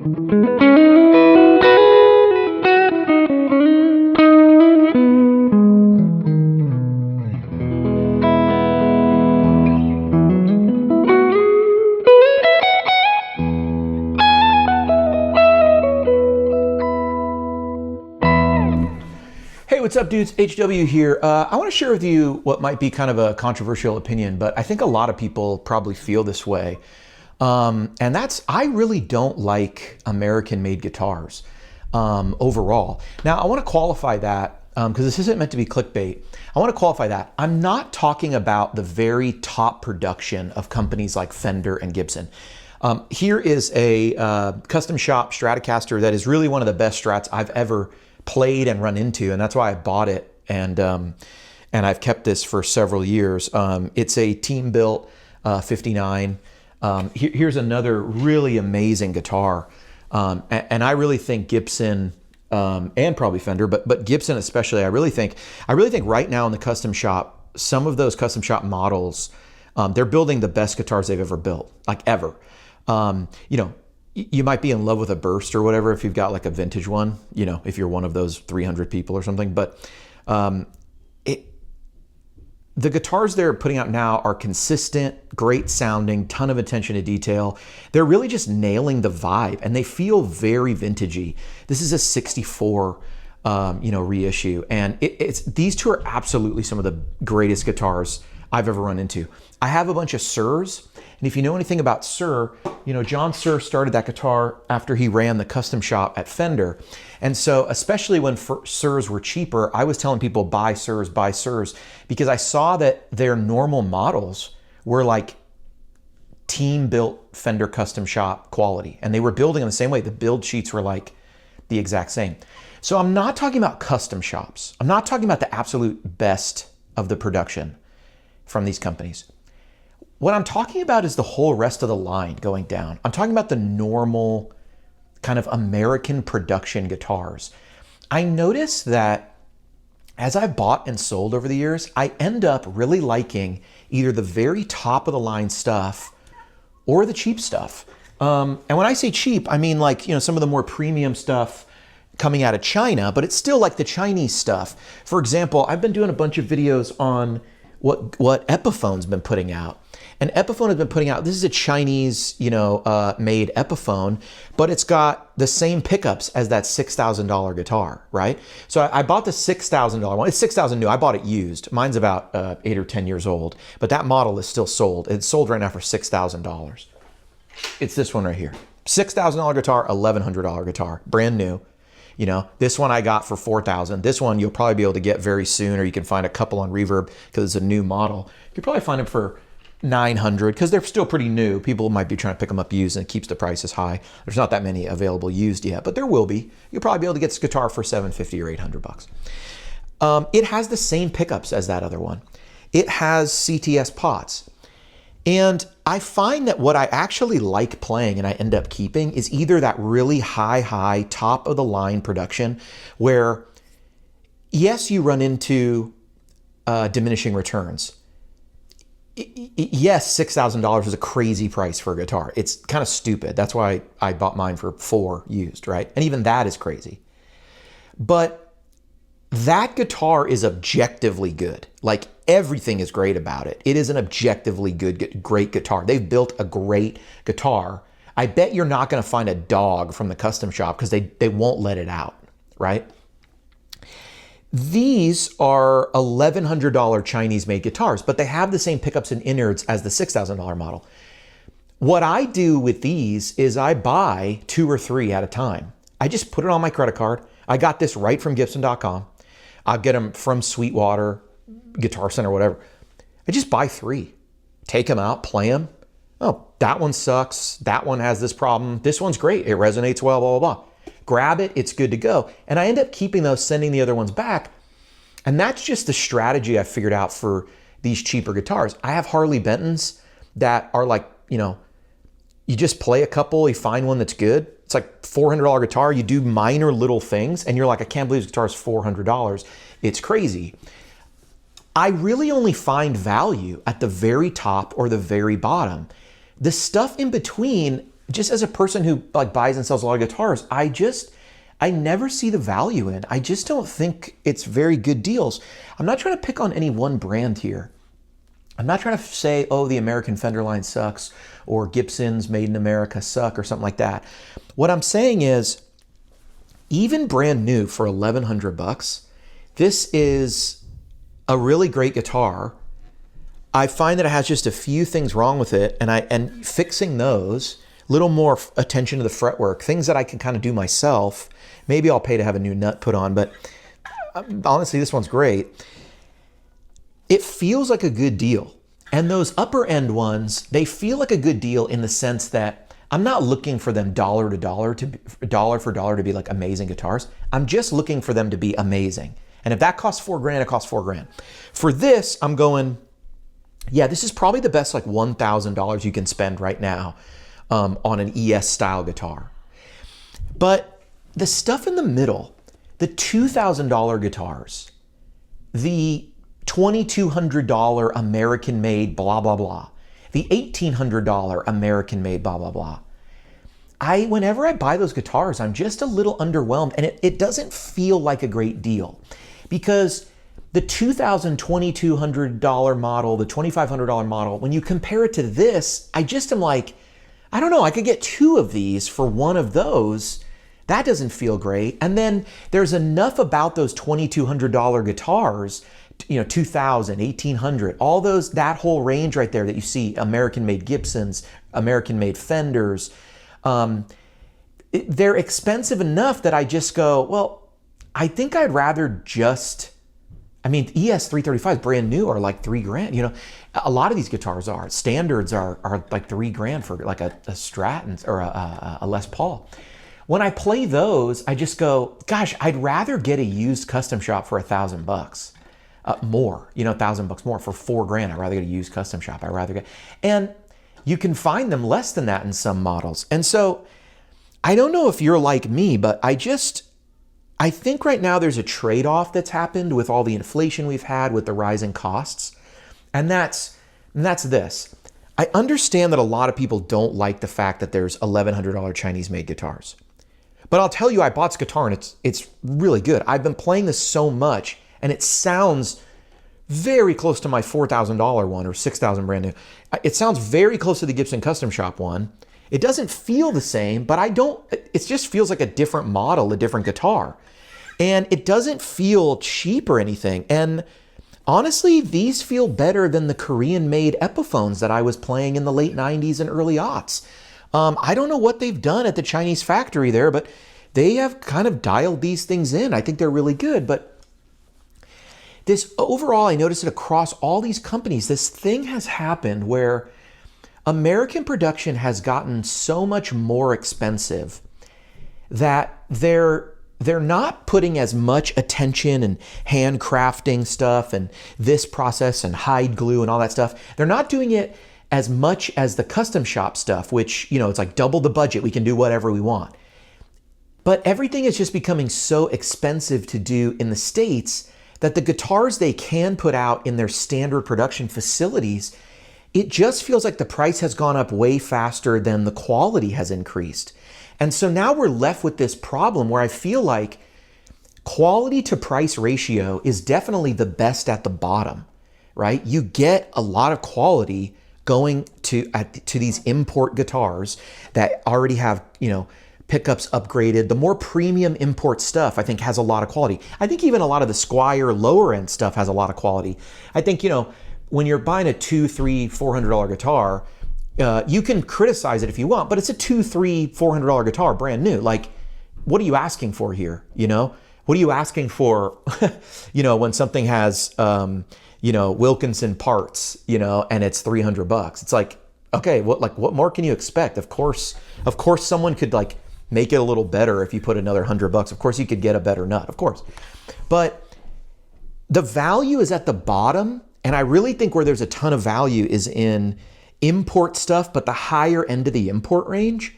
Hey, what's up, dudes? HW here. I want to share with you what might be kind of a controversial opinion, but I think a lot of people probably feel this way. And that's, I really don't like American-made guitars overall. Now, I want to qualify that because this isn't meant to be clickbait. I want to qualify that. I'm not talking about the very top production of companies like Fender and Gibson. Here is a custom shop Stratocaster that is really one of the best Strats I've ever played and run into, and that's why I bought it, and I've kept this for several years. It's a team built 59. Here's another really amazing guitar, and I really think Gibson and probably Fender, but Gibson especially, I really think right now in the custom shop, some of those custom shop models, they're building the best guitars they've ever built, like ever. You know, you might be in love with a Burst or whatever if you've got like a vintage one, you know, if you're one of those 300 people or something. But the guitars they're putting out now are consistent, great sounding, ton of attention to detail. They're really just nailing the vibe, and they feel very vintagey. This is a 64 reissue, and these two are absolutely some of the greatest guitars I've ever run into. I have a bunch of Suhrs, and if you know anything about Suhr, you know, John Suhr started that guitar after he ran the custom shop at Fender. And so, especially when Suhrs were cheaper, I was telling people buy Suhrs, because I saw that their normal models were like team-built Fender custom shop quality, and they were building in the same way. The build sheets were like the exact same. So I'm not talking about custom shops. I'm not talking about the absolute best of the production from these companies. What I'm talking about is the whole rest of the line going down. I'm talking about the normal kind of American production guitars. I noticed that as I've bought and sold over the years, I end up really liking either the very top of the line stuff or the cheap stuff. And when I say cheap, I mean like, you know, some of the more premium stuff coming out of China, but it's still like the Chinese stuff. For example, I've been doing a bunch of videos on what Epiphone's been putting out. And Epiphone has been putting out, this is a Chinese, made Epiphone, but it's got the same pickups as that $6,000 guitar, right? So I bought the $6,000 one. It's $6,000 new. I bought it used. Mine's about 8 or 10 years old, but that model is still sold. It's sold right now for $6,000. It's this one right here. $6,000 guitar, $1,100 guitar, brand new. You know, this one I got for $4,000. This one you'll probably be able to get very soon, or you can find a couple on Reverb because it's a new model. You could probably find them for $900 because they're still pretty new. People might be trying to pick them up used, and it keeps the prices high. There's not that many available used yet, but there will be. You'll probably be able to get this guitar for $750 or $800. It has the same pickups as that other one. It has CTS pots. And I find that what I actually like playing and I end up keeping is either that really high, top of the line production where, yes, you run into diminishing returns. Yes, $6,000 is a crazy price for a guitar. It's kind of stupid. That's why I bought mine for $4,000 used, right? And even that is crazy. But that guitar is objectively good. Like, everything is great about it. It is an objectively great guitar. They've built a great guitar. I bet you're not going to find a dog from the custom shop because they won't let it out, right? These are $1,100 Chinese-made guitars, but they have the same pickups and innards as the $6,000 model. What I do with these is I buy 2 or 3 at a time. I just put it on my credit card. I got this right from Gibson.com. I'll get them from Sweetwater, Guitar Center, whatever. I just buy 3, take them out, play them. Oh, that one sucks. That one has this problem. This one's great. It resonates well, blah, blah, blah. Grab it. It's good to go. And I end up keeping those, sending the other ones back. And that's just the strategy I figured out for these cheaper guitars. I have Harley Bentons that are like, you just play a couple, you find one that's good. It's like $400 guitar. You do minor little things and you're like, I can't believe this guitar is $400. It's crazy. I really only find value at the very top or the very bottom. The stuff in between, just as a person who like buys and sells a lot of guitars, I never see the value in. I just don't think it's very good deals. I'm not trying to pick on any one brand here. I'm not trying to say, oh, the American Fender line sucks or Gibson's made in America suck or something like that. What I'm saying is, even brand new for $1,100, this is a really great guitar. I find that it has just a few things wrong with it, and fixing those, a little more attention to the fretwork, things that I can kind of do myself. Maybe I'll pay to have a new nut put on, but honestly, this one's great. It feels like a good deal. And those upper end ones, they feel like a good deal in the sense that I'm not looking for them dollar for dollar to be like amazing guitars. I'm just looking for them to be amazing. And if that costs $4,000, it costs $4,000. For this, I'm going, yeah, this is probably the best like $1,000 you can spend right now on an ES style guitar. But the stuff in the middle, the $2,000 guitars, the $2,200 American made blah, blah, blah, the $1,800 American made blah, blah, blah. Whenever I buy those guitars, I'm just a little underwhelmed, and it doesn't feel like a great deal, because the $2,000, $2,200 model, the $2,500 model, when you compare it to this, I just am like, I don't know, I could get two of these for one of those. That doesn't feel great. And then there's enough about those $2,200 guitars, you know, 2,000, 1,800, all those, that whole range right there that you see, American-made Gibsons, American-made Fenders, they're expensive enough that I just go, well, I think I'd rather just, I mean, ES 335s brand new are like $3,000. You know, a lot of these guitars are. Standards are like $3,000 for like a Stratton or a Les Paul. When I play those, I just go, gosh, I'd rather get a used custom shop for $1,000 more. You know, $1,000 more for $4,000. I'd rather get a used custom shop. I'd rather get, and you can find them less than that in some models. And so I don't know if you're like me, but I think right now there's a trade-off that's happened with all the inflation we've had with the rising costs. And that's this. I understand that a lot of people don't like the fact that there's $1,100 Chinese-made guitars. But I'll tell you, I bought this guitar and it's really good. I've been playing this so much, and it sounds very close to my $4,000 one or $6,000 brand new. It sounds very close to the Gibson Custom Shop one. It doesn't feel the same, but it just feels like a different model, a different guitar. And it doesn't feel cheap or anything. And honestly, these feel better than the Korean-made Epiphones that I was playing in the late 90s and early aughts. I don't know what they've done at the Chinese factory there, but they have kind of dialed these things in. I think they're really good, but this overall, I noticed it across all these companies. This thing has happened where American production has gotten so much more expensive that they're not putting as much attention and handcrafting stuff and this process and hide glue and all that stuff. They're not doing it as much as the custom shop stuff, which, you know, it's like double the budget. We can do whatever we want. But everything is just becoming so expensive to do in the States that the guitars they can put out in their standard production facilities, it just feels like the price has gone up way faster than the quality has increased. And so now we're left with this problem where I feel like quality to price ratio is definitely the best at the bottom, right? You get a lot of quality going to these import guitars that already have, you know, pickups upgraded. The more premium import stuff, I think, has a lot of quality. I think even a lot of the Squier lower end stuff has a lot of quality. I think, you know, when you're buying a $200, $300, $400 guitar, you can criticize it if you want, but it's a $200, $300, $400 guitar, brand new. Like, what are you asking for here? You know, what are you asking for? You know, when something has, you know, Wilkinson parts, you know, and it's $300. It's like, okay, what more can you expect? Of course, someone could like make it a little better if you put another $100. Of course, you could get a better nut, of course. But the value is at the bottom, and I really think where there's a ton of value is in import stuff, but the higher end of the import range,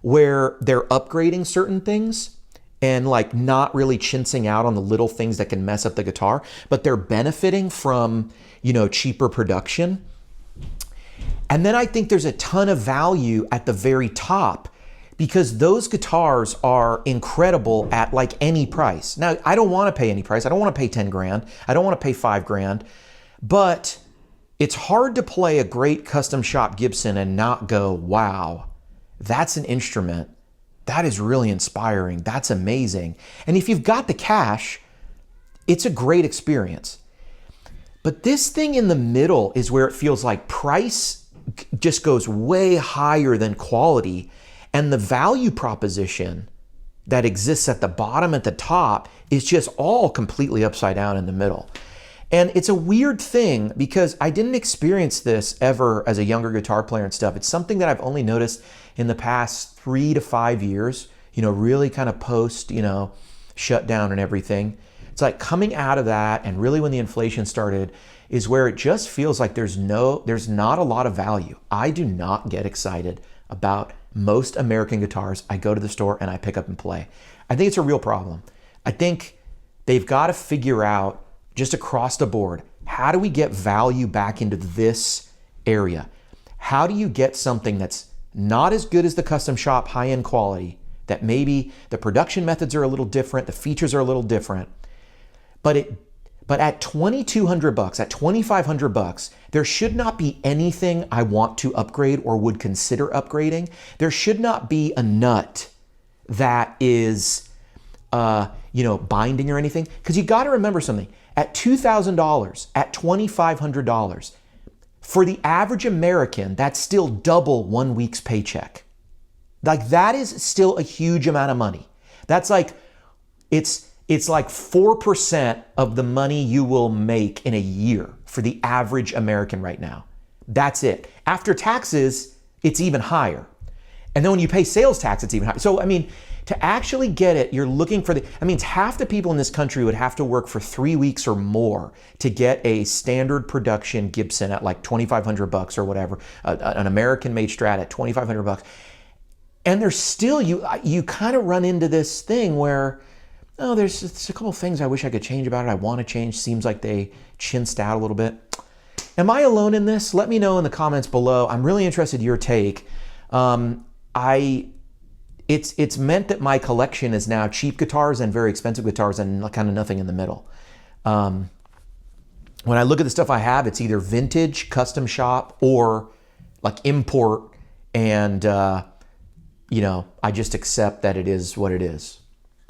where they're upgrading certain things and like not really chinsing out on the little things that can mess up the guitar, but they're benefiting from, you know, cheaper production. And then I think there's a ton of value at the very top because those guitars are incredible at like any price. Now, I don't want to pay any price. I don't want to pay 10 grand. I don't want to pay 5 grand, but it's hard to play a great custom shop Gibson and not go, wow, that's an instrument. That is really inspiring. That's amazing. And if you've got the cash, it's a great experience. But this thing in the middle is where it feels like price just goes way higher than quality, and the value proposition that exists at the bottom, at the top, is just all completely upside down in the middle. And it's a weird thing because I didn't experience this ever as a younger guitar player and stuff. It's something that I've only noticed in the past 3 to 5 years, really kind of post, shutdown and everything. It's like coming out of that, and really when the inflation started, is where it just feels like there's not a lot of value. I do not get excited about most American guitars. I go to the store and I pick up and play. I think it's a real problem. I think they've got to figure out just across the board, how do we get value back into this area? How do you get something that's not as good as the custom shop high-end quality, that maybe the production methods are a little different, the features are a little different, but at $2,200, at $2,500, there should not be anything I want to upgrade or would consider upgrading. There should not be a nut that is, binding or anything. Because you got to remember something. At $2,000, at $2,500, for the average American, that's still double 1 week's paycheck. Like, that is still a huge amount of money. That's like, it's like 4% of the money you will make in a year for the average American right now. That's it. After taxes, it's even higher. And then when you pay sales tax, it's even higher. So, to actually get it, you're looking for half the people in this country would have to work for 3 weeks or more to get a standard production Gibson at like $2,500 or whatever, an American-made Strat at $2,500. And there's still, you kind of run into this thing where, there's a couple things I wish I could change about it. I want to change. Seems like they chinsed out a little bit. Am I alone in this? Let me know in the comments below. I'm really interested in your take. It's meant that my collection is now cheap guitars and very expensive guitars and kind of nothing in the middle. When I look at the stuff I have, it's either vintage, custom shop, or like import, and I just accept that it is what it is.